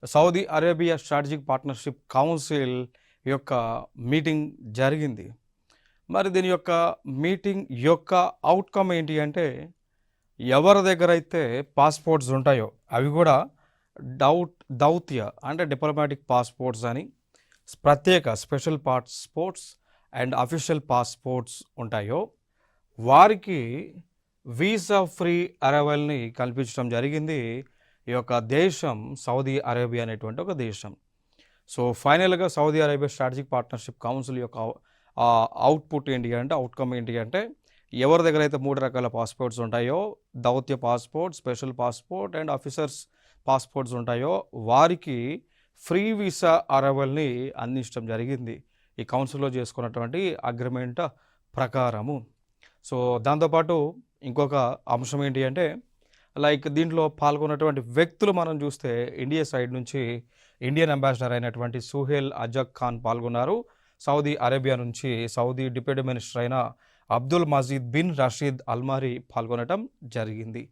Saudi Arabia strategic partnership council యొక్క meeting జరిగింది. మరి దీని యొక్క మీటింగ్ యొక్క అవుట్‌కమ్ ఏంటి అంటే, ఎవరి దగ్గరైతే పాస్‌పోర్ట్స్ ఉంటాయో అవి కూడా దౌత్య అంటే డిప్లొమాటిక్ పాస్‌పోర్ట్స్ అని ప్రత్యేక special passports and official passports ఉంటాయో వారికి వీసా ఫ్రీ అరైవల్‌ని కల్పించడం జరిగింది. ఈ యొక్క దేశం సౌదీ అరేబియా అనేటువంటి ఒక దేశం. సో ఫైనల్‌గా Saudi Arabia strategic partnership council యొక్క అవుట్‌పుట్ ఏంటి అంటే, అవుట్‌కమ్ ఏంటి అంటే, ఎవరి దగ్గరైతే 3 రకాల పాస్‌పోర్ట్స్ ఉంటాయో దౌత్య passport, special passport and officers passports ఉంటాయో వారికి ఫ్రీ వీసా అరైవల్‌ని అందించడం జరిగింది. ఈ కౌన్సిల్‌లో చేసుకున్నటువంటి అగ్రిమెంట్ ప్రకారము. సో దాంతోపాటు ఇంకొక అంశం ఏంటి అంటే, లైక్ దీంట్లో పాల్గొన్నటువంటి వ్యక్తులు మనం చూస్తే ఇండియా సైడ్ నుంచి ఇండియన్ అంబాసిడర్ అయినటువంటి సుహేల్ అజక్ ఖాన్ పాల్గొన్నారు. సౌదీ అరేబియా నుంచి సౌదీ డిప్యూటీ మినిస్టర్ అయిన అబ్దుల్ మజీద్ బిన్ రషీద్ అల్మారీ పాల్గొనడం జరిగింది.